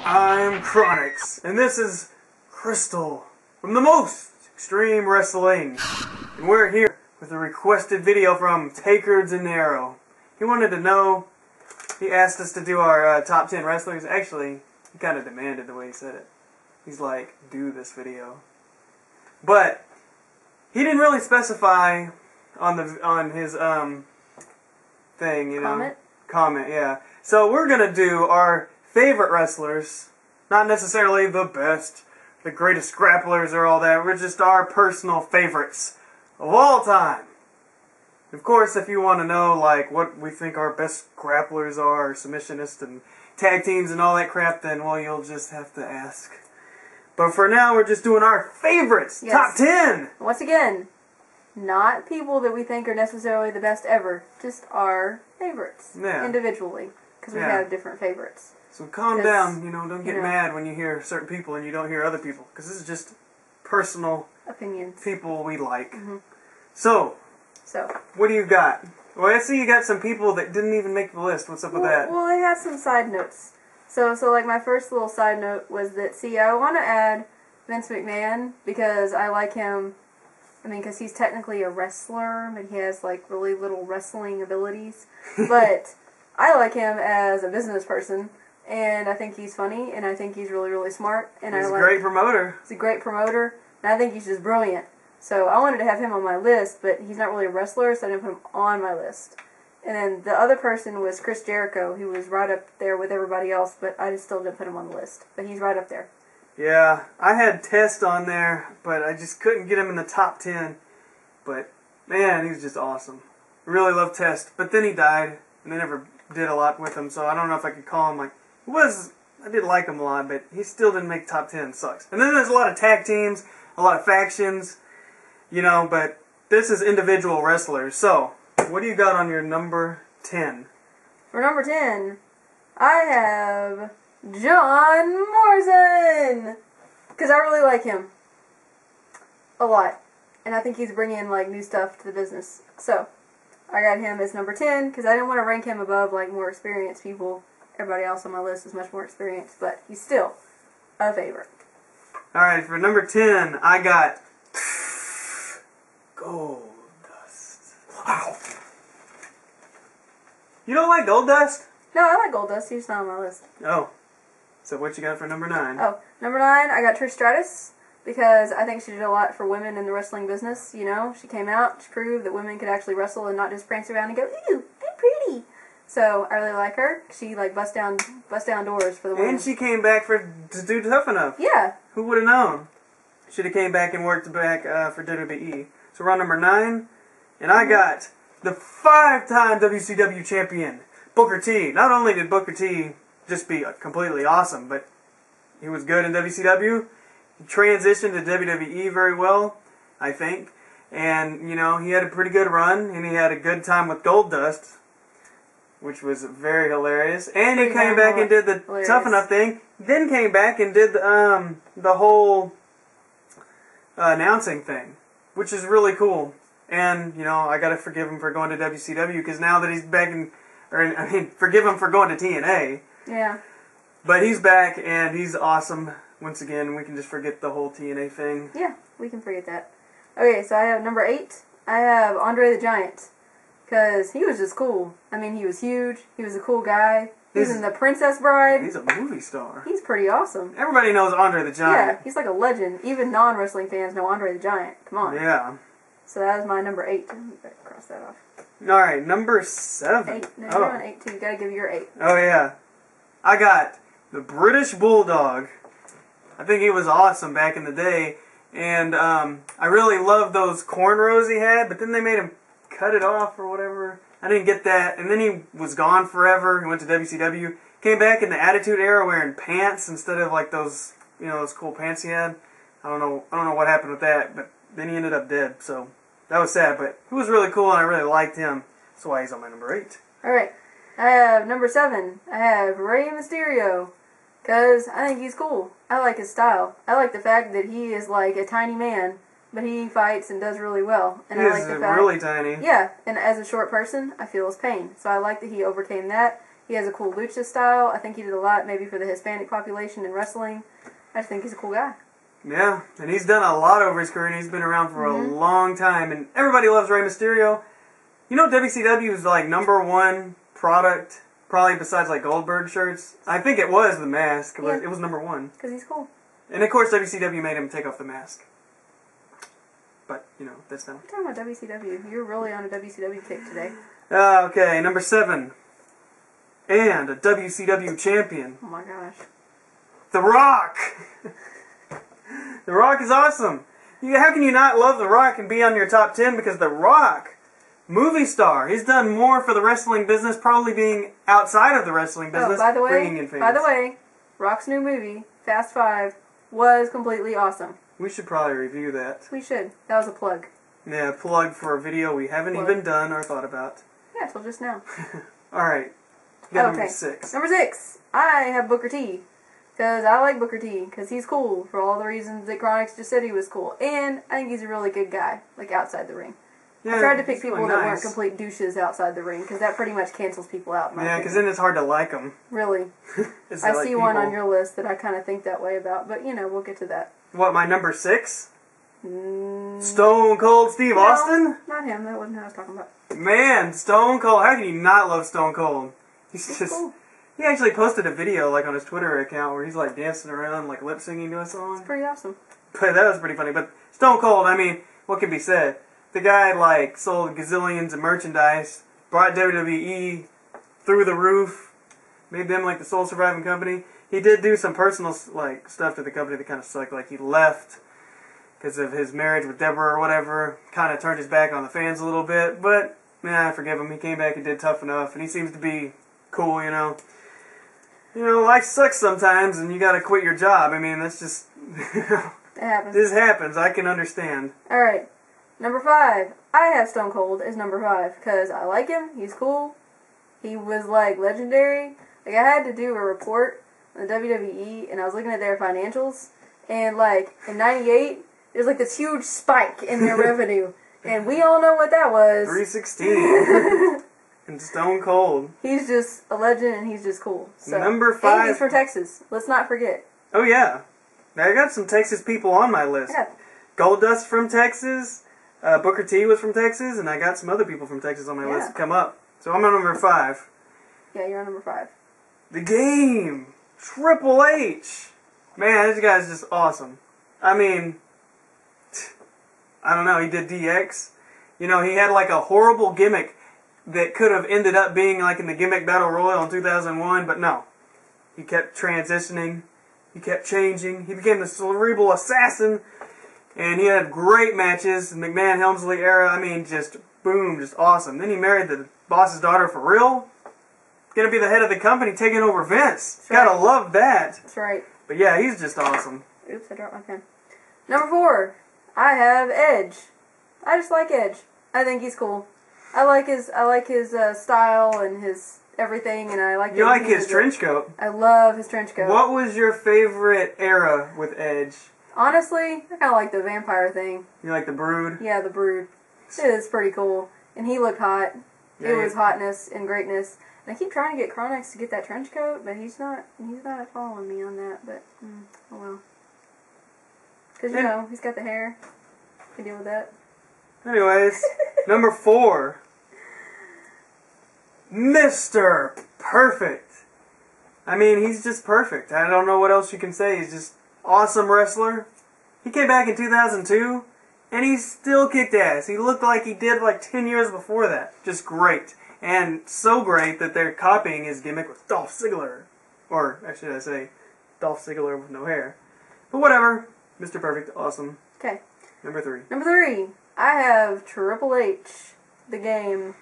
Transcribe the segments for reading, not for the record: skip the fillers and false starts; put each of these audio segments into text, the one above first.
I'm Chronix, and this is Crystal from the Most Extreme Wrestling. And we're here with a requested video from takerdeniro. He wanted to know, he asked us to do our top 10 wrestlers. Actually, he kind of demanded the way he said it. He's like, do this video. But he didn't really specify on his thing, you know. Comment, yeah. So we're gonna do our favorite wrestlers, not necessarily the best, the greatest grapplers or all that. We're just our personal favorites of all time. Of course, if you want to know like what we think our best grapplers are, or submissionists and tag teams and all that crap, then well, you'll just have to ask. But for now, we're just doing our favorites, yes. Top 10. Once again, not people that we think are necessarily the best ever, just our favorites, individually, because we have different favorites. So calm down, you know, don't get mad when you hear certain people and you don't hear other people, because this is just personal opinions. People we like. So, what do you got? Well, I see you got some people that didn't even make the list. What's up with that? Well, they had some side notes. So like my first little side note was that, I want to add Vince McMahon because I like him. I mean, because he's technically a wrestler, but he has like really little wrestling abilities. But I like him as a business person, and I think he's funny, and I think he's really, really smart. And he's a great promoter. He's a great promoter, and I think he's just brilliant. So I wanted to have him on my list, but he's not really a wrestler, so I didn't put him on my list. And then the other person was Chris Jericho, who was right up there with everybody else, but I just still didn't put him on the list. But he's right up there. Yeah, I had Test on there, but I just couldn't get him in the top 10. But, man, he was just awesome. I really love Test. But then he died, and they never did a lot with him, so I don't know if I could call him, like, I did like him a lot, but he still didn't make top 10. Sucks. And then there's a lot of tag teams, a lot of factions, you know, but this is individual wrestlers. So, what do you got on your number 10? For number 10, I have John Morrison, because I really like him a lot, and I think he's bringing like new stuff to the business. So I got him as number 10 because I didn't want to rank him above like more experienced people. Everybody else on my list is much more experienced, but he's still a favorite. All right, for number 10, I got Goldust. Wow. You don't like Goldust? No, I like Goldust. He's not on my list. Oh. So what you got for number 9? Oh, number 9, I got Trish Stratus, because I think she did a lot for women in the wrestling business, you know. She came out, she proved that women could actually wrestle and not just prance around and go, ooh, I'm pretty. So I really like her. She like bust down doors for the women. And she came back to do Tough Enough. Yeah. Who would have known? Should have came back and worked back for WWE. So we're on number 9, and I got the 5-time WCW champion, Booker T. Not only did Booker T just be completely awesome, but he was good in WCW. He transitioned to WWE very well, I think. And, you know, he had a pretty good run, and he had a good time with Goldust, which was very hilarious. And he came back and did the Tough Enough thing, then came back and did the whole announcing thing, which is really cool. And, you know, I gotta forgive him for going to WCW, because now that he's back forgive him for going to TNA. Yeah. But he's back, and he's awesome. Once again, we can just forget the whole TNA thing. Yeah, we can forget that. Okay, so I have number 8. I have Andre the Giant, because he was just cool. I mean, he was huge. He was a cool guy. He was in The Princess Bride. He's a movie star. He's pretty awesome. Everybody knows Andre the Giant. Yeah, he's like a legend. Even non-wrestling fans know Andre the Giant. Come on. Yeah. So that is my number 8. Cross that off. Alright, number 7. 8. No, you're on 8 too. You gotta give your 8. Oh, yeah. I got the British Bulldog. I think he was awesome back in the day. And I really loved those cornrows he had, but then they made him cut it off or whatever. I didn't get that. And then he was gone forever. He went to WCW. Came back in the Attitude Era wearing pants instead of like those, you know, those cool pants he had. I don't know what happened with that, but then he ended up dead. So that was sad, but he was really cool and I really liked him. That's why he's on my number 8. Alright. I have number 7. I have Rey Mysterio, because I think he's cool. I like his style. I like the fact that he is like a tiny man, but he fights and does really well. And he I like the fact, really tiny. Yeah, and as a short person, I feel his pain. So I like that he overcame that. He has a cool lucha style. I think he did a lot maybe for the Hispanic population in wrestling. I just think he's a cool guy. Yeah, and he's done a lot over his career, and he's been around for a long time, and everybody loves Rey Mysterio. You know, WCW is like #1 product, probably besides like Goldberg shirts. I think it was the mask, but it was #1. Because he's cool. And of course, WCW made him take off the mask. But, you know, that's them. We're talking about WCW. You're really on a WCW kick today. Okay, number 7. And a WCW champion. Oh my gosh. The Rock! The Rock is awesome. How can you not love The Rock and be on your top 10? Because The Rock, movie star, he's done more for the wrestling business, probably being outside of the wrestling business, bringing in fans. By the way, Rock's new movie, Fast 5, was completely awesome. We should probably review that. We should. That was a plug. Yeah, plug for a video we haven't even done or thought about. Yeah, till just now. Alright. Number 6. Number 6. I have Booker T. Because I like Booker T. Because he's cool for all the reasons that Chronix just said he was cool. And I think he's a really good guy, like outside the ring. Yeah, I tried to pick people that weren't complete douches outside the ring, because that pretty much cancels people out. Yeah, because then it's hard to like them. Really. I see one on your list that I kind of think that way about, but you know, we'll get to that. What, my number 6? Stone Cold Steve Austin? Not him. That wasn't who I was talking about. Man, Stone Cold. How can you not love Stone Cold? He's just cool. He actually posted a video like on his Twitter account where he's like dancing around, like lip singing to a song. It's pretty awesome. But that was pretty funny. But Stone Cold, I mean, what can be said? The guy like sold gazillions of merchandise, brought WWE through the roof, made them like the sole surviving company. He did do some personal like stuff to the company that kind of sucked. Like he left because of his marriage with Deborah or whatever. Kind of turned his back on the fans a little bit. But yeah, I forgive him. He came back and did Tough Enough, and he seems to be cool. You know, life sucks sometimes, and you got to quit your job. I mean, that's just it happens. This happens. I can understand. All right. Number 5. I have Stone Cold as number 5 because I like him. He's cool. He was like legendary. Like I had to do a report on the WWE, and I was looking at their financials, and like in '98, there's like this huge spike in their revenue, and we all know what that was. 316. And Stone Cold. He's just a legend, and he's just cool. So. Number 5. And he's from Texas. Let's not forget. Oh yeah, I got some Texas people on my list. Yeah. Goldust from Texas. Booker T was from Texas, and I got some other people from Texas on my list to come up. So I'm on number 5. Yeah, you're on number 5. The Game. Triple H. Man, this guy's just awesome. I mean, I don't know, he did DX. You know, he had like a horrible gimmick that could have ended up being like in the Gimmick Battle Royal in 2001, but no. He kept transitioning. He kept changing. He became the Cerebral Assassin. And he had great matches, McMahon Helmsley era. I mean, just boom, just awesome. Then he married the boss's daughter for real. Gonna be the head of the company, taking over Vince. Gotta love that. That's right. But yeah, he's just awesome. Oops, I dropped my pen. Number 4, I have Edge. I just like Edge. I think he's cool. I like his style and his everything, and I like. You like his trench coat? I love his trench coat. What was your favorite era with Edge? Honestly, I kind of like the vampire thing. You like the Brood? Yeah, the Brood. It is pretty cool. And he looked hot. Yeah, it was hotness and greatness. And I keep trying to get Chronix to get that trench coat, but he's not following me on that, but, oh well. Because, you know, he's got the hair. Can deal with that. Anyways, number 4. Mr. Perfect. I mean, he's just perfect. I don't know what else you can say. He's just awesome wrestler. He came back in 2002, and he still kicked ass. He looked like he did like 10 years before that. Just great. And so great that they're copying his gimmick with Dolph Ziggler. Or, should I say, Dolph Ziggler with no hair. But whatever. Mr. Perfect, awesome. Okay. Number 3. Number 3. I have Triple H, the Game,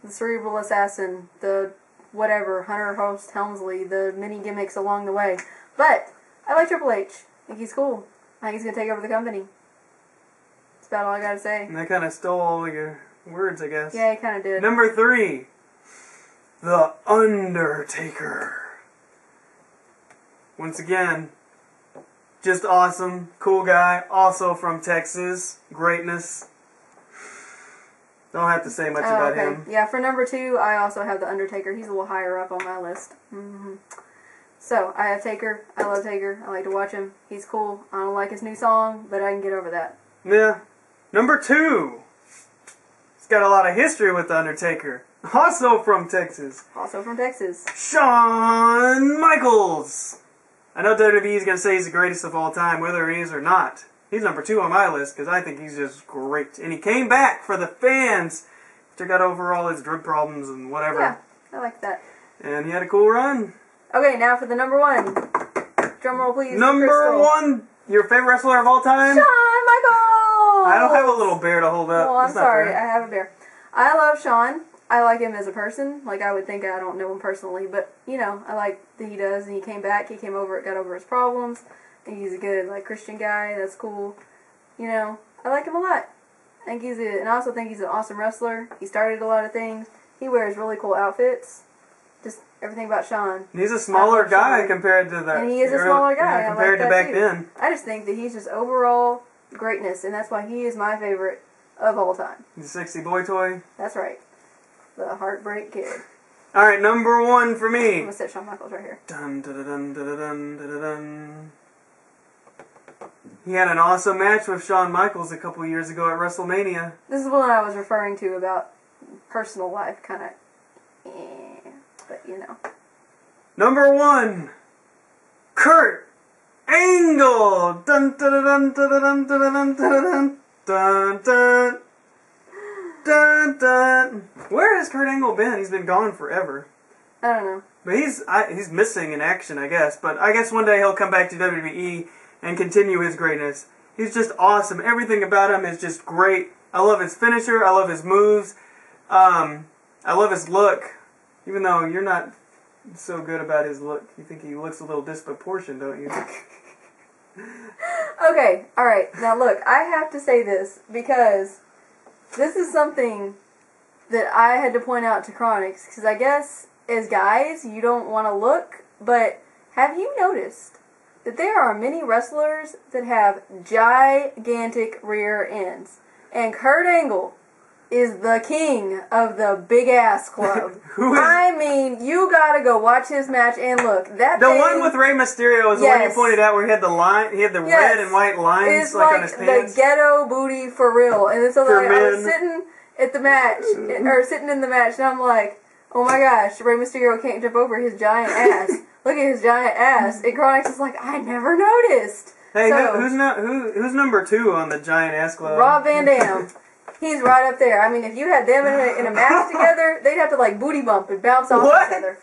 the Cerebral Assassin, the whatever, Hunter Host Helmsley, the mini gimmicks along the way. But I like Triple H. I think he's cool. I think he's going to take over the company. That's about all I got to say. And I kind of stole all your words, I guess. Yeah, he kind of did. Number 3. The Undertaker. Once again, just awesome, cool guy, also from Texas, greatness. Don't have to say much about him. Yeah, for number 2, I also have the Undertaker. He's a little higher up on my list. So, I have Taker. I love Taker. I like to watch him. He's cool. I don't like his new song, but I can get over that. Yeah. Number 2. He's got a lot of history with the Undertaker. Also from Texas. Shawn Michaels. I know WWE is going to say he's the greatest of all time, whether he is or not. He's number 2 on my list because I think he's just great. And he came back for the fans after he got over all his drug problems and whatever. Yeah, I like that. And he had a cool run. Okay, now for the number 1. Drum roll, please. Number 1, your favorite wrestler of all time? Shawn Michaels! I don't have a little bear to hold up. Well, I'm sorry. I have a bear. I love Shawn. I like him as a person. Like, I would think I don't know him personally, but, you know, I like that he does. And he came back. He came over, got over his problems. I think he's a good, like, Christian guy. That's cool. You know, I like him a lot. I think and I also think he's an awesome wrestler. He started a lot of things. He wears really cool outfits. Just everything about Shawn. He's a smaller guy compared to that. And he is a smaller guy. Yeah, compared to back then. I just think that he's just overall greatness, and that's why he is my favorite of all time. He's a sexy boy toy. That's right. The Heartbreak Kid. Alright, number 1 for me. I'm going to set Shawn Michaels right here. Dun, dun, dun, dun, dun, dun, dun. He had an awesome match with Shawn Michaels a couple years ago at WrestleMania. This is one I was referring to about personal life, kind of, but you know. Number 1, Kurt Angle. Dun, dun, dun, dun, dun, dun, dun, dun, dun, dun, dun. Dun, dun. Where has Kurt Angle been? He's been gone forever. I don't know. But he's missing in action, I guess. But I guess one day he'll come back to WWE and continue his greatness. He's just awesome. Everything about him is just great. I love his finisher. I love his moves. I love his look. Even though you're not so good about his look. You think he looks a little disproportionate, don't you? Okay, alright. Now look, I have to say this because this is something that I had to point out to Chronix, because I guess as guys you don't want to look, but have you noticed that there are many wrestlers that have gigantic rear ends? And Kurt Angle is the king of the big ass club. I mean, you gotta go watch his match and look. The one with Rey Mysterio is the one you pointed out where he had the line, he had the red and white lines it's like on his pants. The ghetto booty for real. And so like, I was sitting at the match, or sitting in the match, and I'm like, oh my gosh, Rey Mysterio can't jump over his giant ass. Look at his giant ass. And Chronix is like, I never noticed. Hey, so, who's number 2 on the giant ass club? Rob Van Dam. He's right up there. I mean, if you had them in a match together, they'd have to like booty bump and bounce off each other.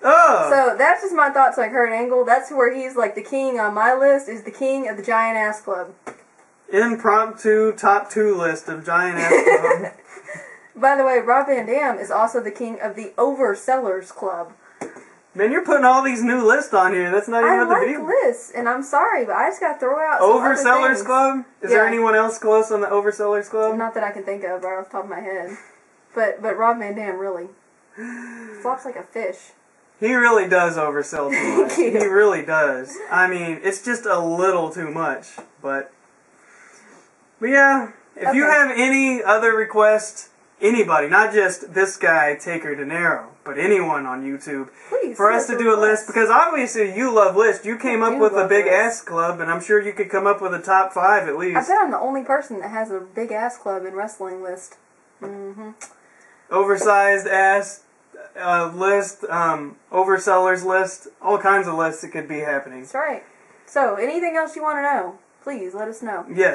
Oh. So that's just my thoughts on Kurt Angle. That's where he's like the king on my list, is the king of the giant ass club. Impromptu top 2 list of giant ass club. By the way, Rob Van Dam is also the king of the Oversellers Club. Man, you're putting all these new lists on here. That's not even what the video. I like lists, and I'm sorry, but I just got to throw out some Oversellers Club? Is there anyone else close on the Oversellers Club? Not that I can think of right off the top of my head. But Rob Van Dam really flops like a fish. He really does oversell too much. He really does. I mean, it's just a little too much. But yeah, if you have any other requests, anybody, not just this guy, takerdeniro, but anyone on YouTube, please, for us to do a list, because obviously you love lists. You came up with a big ass club, and I'm sure you could come up with a top 5 at least. I bet I'm the only person that has a big ass club in wrestling list. Oversized ass list, oversellers list, all kinds of lists that could be happening. That's right. So, anything else you want to know, please let us know. Yes.